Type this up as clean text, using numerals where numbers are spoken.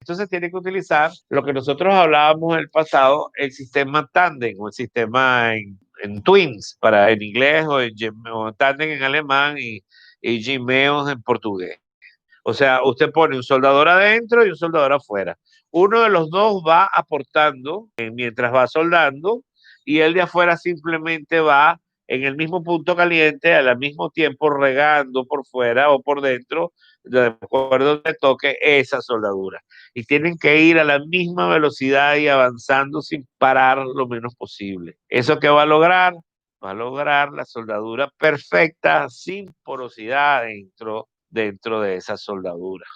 Entonces tiene que utilizar lo que nosotros hablábamos en el pasado, el sistema Tandem o el sistema en Twins, para en inglés o Tandem en alemán y Gmeos en portugués. O sea, usted pone un soldador adentro y un soldador afuera. Uno de los dos va aportando mientras va soldando y el de afuera simplemente va en el mismo punto caliente al mismo tiempo regando por fuera o por dentro, de acuerdo a donde toque esa soldadura. Y tienen que ir a la misma velocidad y avanzando sin parar lo menos posible. ¿Eso qué va a lograr? Va a lograr la soldadura perfecta, sin porosidad dentro de esa soldadura.